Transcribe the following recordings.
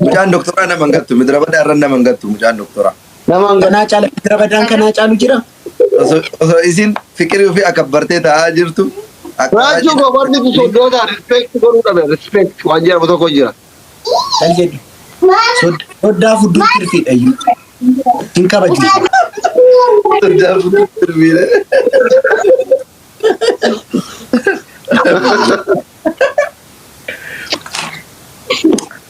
Mucaan doktoraa nama hin gattu. Midira badaa irra nama hin gattu mucaan doktoraa. Nama Kanaa caala midira badaan kanaa caalu jira. Osoo isin fikirii ofii akabbartee taa'aa jirtu. Raajuu gobarni kun soddoota respect godhuu dhabe respect waan jedhamu tokko jira. Kan jedhu. Soddaa fudduu tirfiidha iyyuu. Hin kabaju. Soddaa fudduu tirfiidha.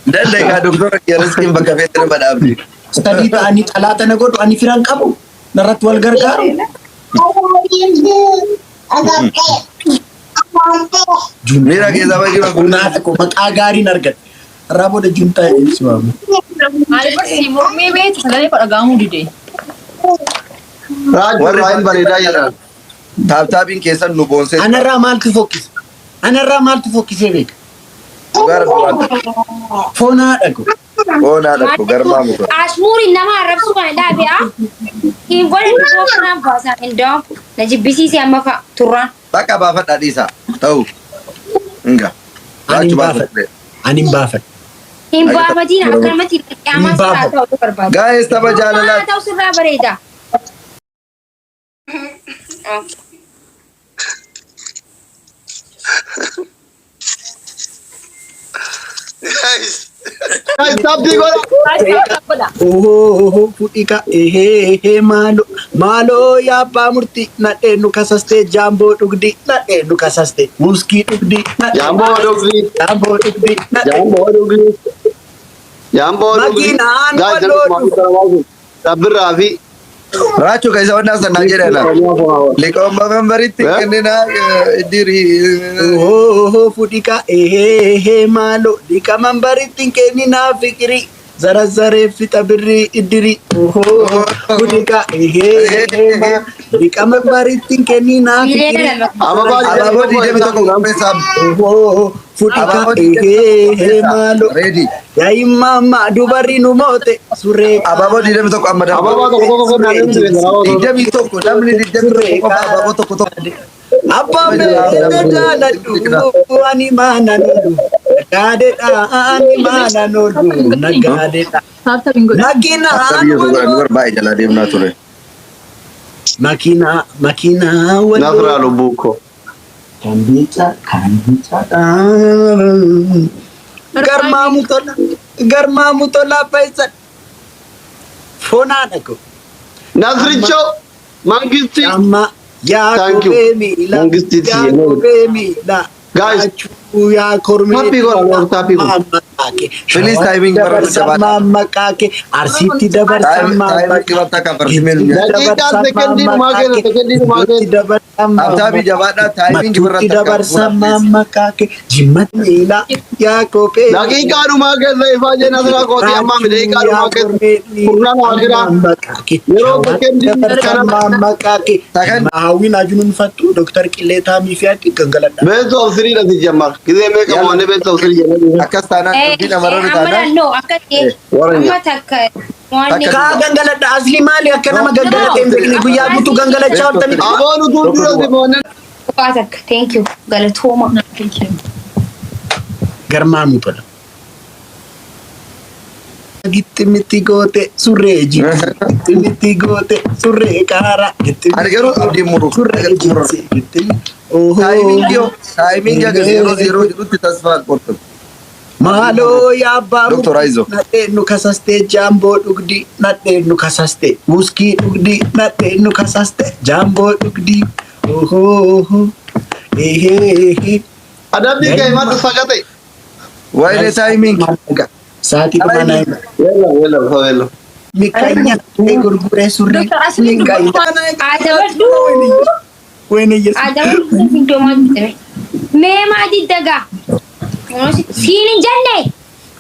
Dandai kaa doktora Qeerransiin bakka feetere badhaafne. Sadii ta'anii xalaata na godhu ani firan qabu. Narratti wal gargaaru. Miira keessaa baay'ee bakka Bunaa tokko maqaa gaariin argadhe. Irraa booda juntaa eebsi waamu. Maaliif mormii beektu sagalee kudha gaamuu dide. Raajuu raayin bareedaa jedhan. taaptaabiin keessan nu boonsee. Anarraa maaltu fokkise? Anarraa maaltu fokkisee beeka? Gara duraan. Foonaa dhagu. Foonaa dhagu garmaa muka. Ashmuuri nama arrabsu kan dhaabi'a. Hin godhe dhuguu kanaan baasan indoo na jibbisiisee amma fa'a turraan. Bakka baafadhaa dhiisaa ta'u. Inga. Ani hin baafadhe. Ani hin baafadhe. Hin baafatiin akkanumatti qiyaamaa sirraa ta'uu barbaada. Gaa'ees tapha jaalalaa. Ta'uu sirraa bareeda. Guys, stop the goal. Oh, fudhika malo ya pamurti na enu kasaste jambo dugdi na enu kasaste muski dugdi Jambo dugdi. jambo dugdi Jambo dugdi. Jambo dugdi. Makiinaan Guys, waloo Sabir Rafi. Raachuu keessa wannaa sannaa jedhana. Liqoomma membaritti kennina diri. oh fudhika malo dika mambaritti kennina fikiri zara zare fita birri idiri oh fudhika dika mambaritti kennina fikiri Abaaboo diidee tokko qopheessaa. oh fudhika malo Reedi. yayi mama dubarri nu moote surree Abaaboo diidee tokko amma darbaa. Ababa tokko Diidee tokko namni diidee tokko abaaboo tokko tokko. Abba meeshaa jaaladhu ani maana nolu nagaadheedha ani maana nolu nagaadheedha Nu barbaa'e jalaa deemnaa ture. makiinaa wal Nasra Lubuko. kan bica garmaamu tola faisan foonaa dhaqu Nasricho. Mangisti. amma yaa Thank you. kophee miila Mangisti yaa siye. kophee miila Guys, yaa kormee happy go, Lord, happy go. Please, timing barbaada jabaadha. Mammaaqaake arsiitti dabarsan Taa'imni bakka kan barsiifamee nu Daqiiqaan sekondii dhumaa kenna, sekondii dhumaa kenna. Abtaabii jabaadhaa taa'imiin matuutti dabarsan mammaaqaake jimmatti miila yaa kophee Daqiiqaa dhumaa keessa ifaa jee Nasraa kooti ammaa mi daqiiqaa dhumaa keessa. Furnaan waa jira. Yeroo sekondii kana. mammaaqaake hawwiin ajuun fattu Dr. Qilee Taamii fi Haqqi gangaladha. Best of three dhati jammar. Gizee meeqa mo'annee best of three jennee. akkas taanaan dubbii namarra taanaan. No, akka ta'e amma takka waan Kaa gangaladha asli maali akka nama gangalatee hin beekne guyyaa guutuu gangalachaa ooltanii. Aboon utuu duratti mo'annee. waa takka. Thank you. Galatooma. Garmaamu tola. Gittimitti goote surree jiru. Gittimitti goote surree qaara. Ani garuu abdiin muru. Surree jiru. Taa'imiin yeroo jedhutti tasfaa qortu. Maaloo yaabbaa Dr. Aizo. nadheen nu kasaste jaamboo dhugdi nadheen nu kasaste muskii dhugdi nadheen nu kasaste jaamboo dhugdi Adabbii kee himadhu fagate. Waa'ee taa'imiin. Saatii dhuma naa Weello. mikanya gurguree surree Adabadhu. wayne yesu Adabadhu fiddoomaa jirtame. Mee maatii dagaa. Siin hin jenne.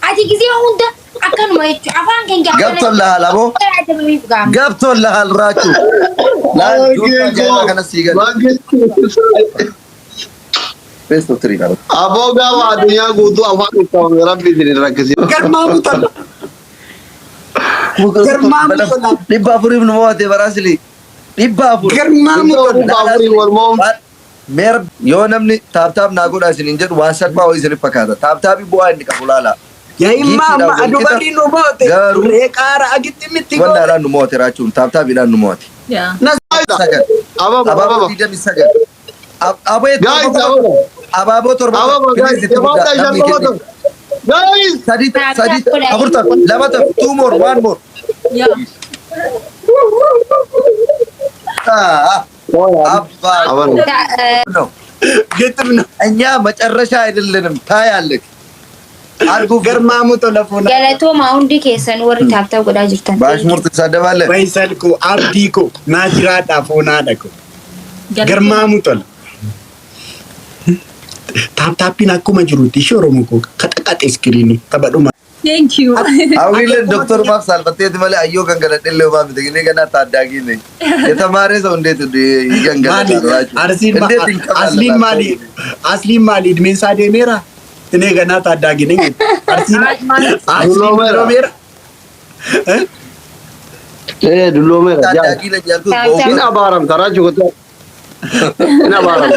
Ati gisee hunda akkanuma jechuudha. Afaan keenya Gabtoon lahaal aboo. Adabamiif gaama. Gabtoon lahaal raachuu. Laal juutaa jaallaa kana sii gala. Best of three qaba. Aboo gaafa addunyaa guutuu afaan uffifame rabbi isin rakkisi. garmaamu tola garmaamu tola Dhibba afuriif nu mo'ate baraasili. Dhibba afur. garmaamu tola Afurii wal mo'u. Mer yoo namni taaptaap naa godhaa isin hin jedhu waan salphaa wayii isiniif fakkaata. Taaptaapi bu'aa inni qabu laala. Yaa immaa amma adubarri nu moote. Garuu Reeqaara agitti miti goo. wannaadhaan nu moote raachuun taaptaapiidhaan nu moote. Yeah. Sagal. Ababa, Abaaboo ababa. 29. Guys, ababa. Abaaboo torba. Ababa, guys. Jabaata isaan qabatu. Guys. Sadi, afurtam, lamatam, 2 more, 1 more. Yeah. አባ ነው ግጥም ነው እኛ መጨረሻ አይደለንም ታያለህ አርጉ ገርማሙ ቶለፎና ገለቶማ ሁንዲ ኬሰን ወሪ ታብታብ ጎዳ ጅርተን ባሽሙርት ተሳደባለህ ወይሰልኩ አብዲኮ ናጅራዳ ፎና ደኮ ገርማሙ ቶል ታፕታፒን አኩመ ጅሩቲ ሾሮሙኮ ከጠቃጤ ስክሪን ተበዱማ Thank you. አውሪለ ዶክተር ማፍሳል ፈቴት ማለ አዮ ገንገለደለ ባም ደግኔ ገና ታዳጊ ነኝ የተማረ ሰው እንዴት ይገንገላል አስሊም ማሊ እድሜን ሳዴ ሜራ እኔ ገና ታዳጊ ነኝ አርሲን ዱሎሜራ ዱሎሜራ ታዳጊ ነኝ ያልኩት ሲና ባራም ተራጅ ወጣ እና ባራም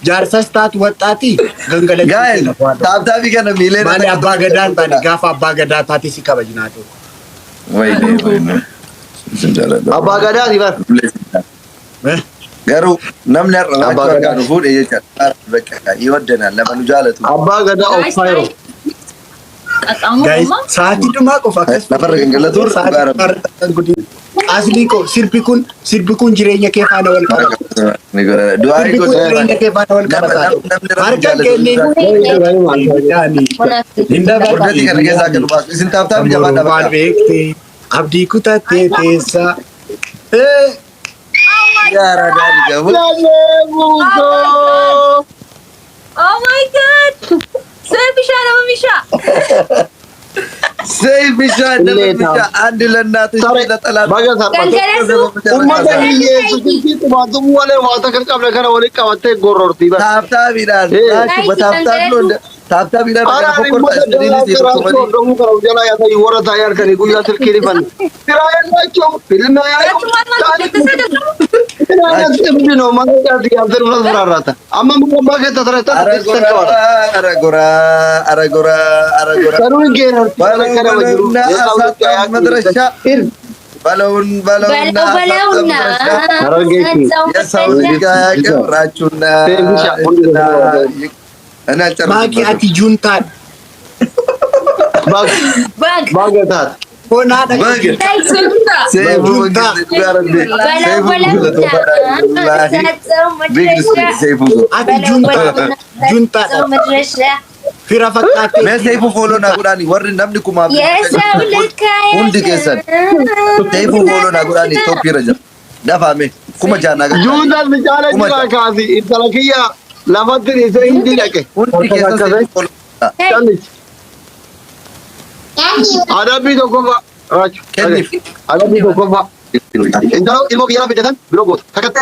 ጃርሰስ ታት ወጣቲ ገንገለ ጋይ ታብታቢ ከነ ሚሊዮን ማሊ አባ ገዳን ታኒ ጋፋ አባ ገዳ ታቲ ሲከበጅናቶ ወይኔ አባ ገዳ ይባር ገሩ ነምን ያራቸው ጋር ፉድ እየጨጣ በቃ ይወደናል ለማኑ ጃለቱ አባ ገዳ ኦፋይሮ ጋይስ ሳቲ ዱማ ቆፋ ነፈረ ገንገለቱ ጋር አስሊኮ ሲርቢኩን ጅሬኛ ከፋነ ወልቀራ ዱአይ ጎ ጅሬኛ ከፋነ ወልቀራ አርከን ከኒ እንደ ወደቲ ከነገዛ ከልባ ስንታብታብ ጀባዳ ባል ቤክቲ አብዲ ኩታቴ ቴሳ ያራዳ ገቡ Oh my God. Selfisha na mamisha. ሰይፍሻ እንደምትሻ አንድ ለእናትሽ ለጠላት ኡማታ ኢየሱስ ባቱ ወለ ዋታ ከልቀም ለከረ ወለ ቀወተ ጎሮርቲ ባ ታብታብ ይላል ታችሁ በታብታብ ነው እንደ ታብታብ ይላል በፎቆርታ እንደዚህ ይተቆመኒ ደሙ ከራው ጀላ ያታ ይወረታ ያርከኒ ጉያ ትልኪሪ ፈን ትራያላቸው ፊልም ያዩ ትራያላቸው ነው ማንጋት ያንተሩ ፈራራታ አማም ቆማ ከተተረታ ተስተካዋል አረጎራ አረጎራ አረጎራ ሰሩን ጌራ ባለከረ ወጅሩ መድረሻ በለውና የሰው ልጅ ያቀራችሁና ማኪያቲ ጁንታን ባገታት ሆና ፊራ ፈቃቴ ሰይፉ ፎሎ ናጉዳኒ ወር ነምኒ ኩማ ሁንዲ ኬሰን ሰይፉ ፎሎ ናጉዳኒ ቶፒ ረጀ ደፋሜ ኩማ ጃና ጋ ጁንዳን ብቻለ ጅራ ካዚ ኢንተለኪያ ለፈትን ይዘ እንዲ ለቀ ሁንዲ ኬሰን ሰይፉ ፎሎ ቻለች አዳቢ ተኮፋ ራች ከኒፍ አዳቢ ተኮፋ እንታው ኢልሞ ኪራ ቢደተን ብሎ ቦት ተከተ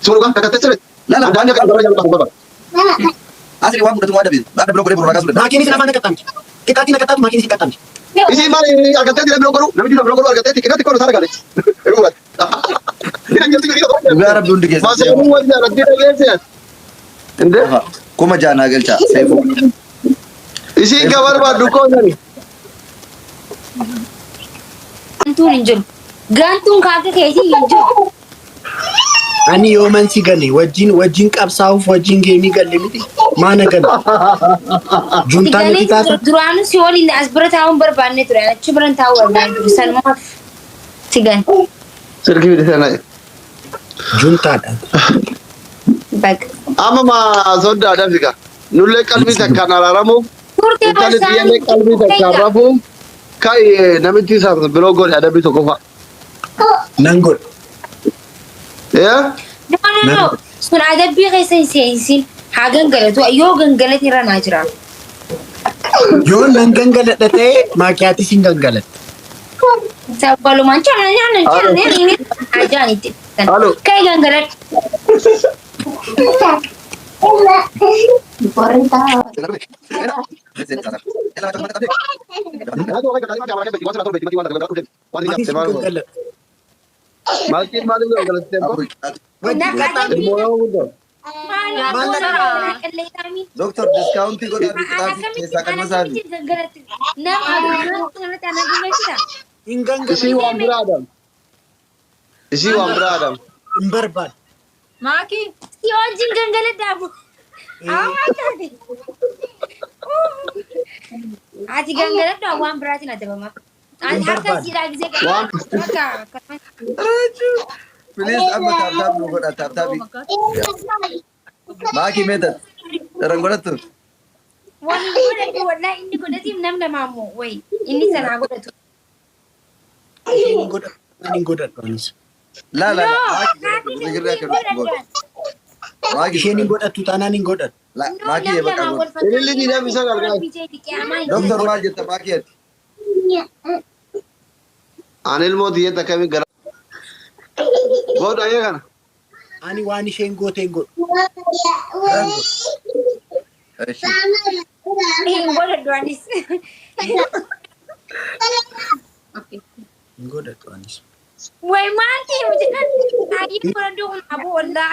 ሱሩጋ ተከተ ስለ አንዳንድ ቀን ደረጃ ተቆባ አስሪ ዋን ሁለቱ ዋደ ቢዝ ባደ ብሎ ብሎ ራጋስ ማኪኒ ስለማነ ቀጣምች ቲካቲ ነቀጣት ማኪኒ ሲቀጣምች እዚህ ማለት አልከተ ብሎ ብሎ ለምዲ ብሎ ብሎ አልከተ ቲካቲ ኮሎ ታረጋለች ሩበት ጋር ቢንዲ ኬሰን ማሰሙ ወደ ረዲ ደገሰ እንደ ኩማ ጃና ገልቻ ሰይፉ እዚህ ገበር ባዱኮ ነኝ gantuun hin jiru. Gantuun kaaka keetii hin jiru. Ani yooman si gane wajjin qabsaa'uuf wajjin geemii galle miti maana gale juntaan itti taasa Duraanuu si waliin as bira taa'uun barbaanne ture. Achi biran taa'uu barbaanne ture. Sanumaaf si gan. ስልክ ቢደተና juntaadha. Bag. አማማ ሶዳ ዳፊካ ኑለ ቀልቢ ተካናራራሙ Turtee ኢንተርኔት የለ ቀልቢ ተካራፉ ካይ ነምቲ ሳር ብሎ ጎል አዳቢ ተቆፋ nan godha ያ No. Sun adabbii keessa hin seensin. Haa gangalatu. Yoo gangalate irra naa jira. yoon nan gangaladha ta'e maakiyaati sin gangaladha. Sabbalumaan caalaa ajaan itti. Halo. Kay gangaladha. Maatii sin gangaladha. ማልኪን ማለት ነው ገለተ Wajjin qaxaa ሞራው ነው Maal Doktor discount godha keessa kan masaafi. Inganga Isi waan biraa Adam. Isi waan biraa Adam. hin barbaadu. Maki. Si wajjin gangaladhaabu. Ati gangaladhaa waan biraatiin adda bamaa. Akkasiidhaa gisee Please amma taap nu godha taap. Maaki meetan daran godhattu. waan inni godhatu wallaa inni godhatiif nam lamaamu wayi inni sanaa godhatu. Isheen hin godhadhu anis. La sigirraa kan godha. Maaki Isheen hin godhattu taanaan hin godhadhu. la maaki ye baqa godha. Ililli diinaa bisa galgaa. Doktor maal jetta maaki ati. Ani ilmoo diyyata kamii gara. Godha ayya kana. Ani waan isheen goote hin godhu. Eshi Hin godhadhu anis. Hin godhadhu anis. Wayi maal ta'e hojjetan? Ayi godhadhu kun aboo wallaa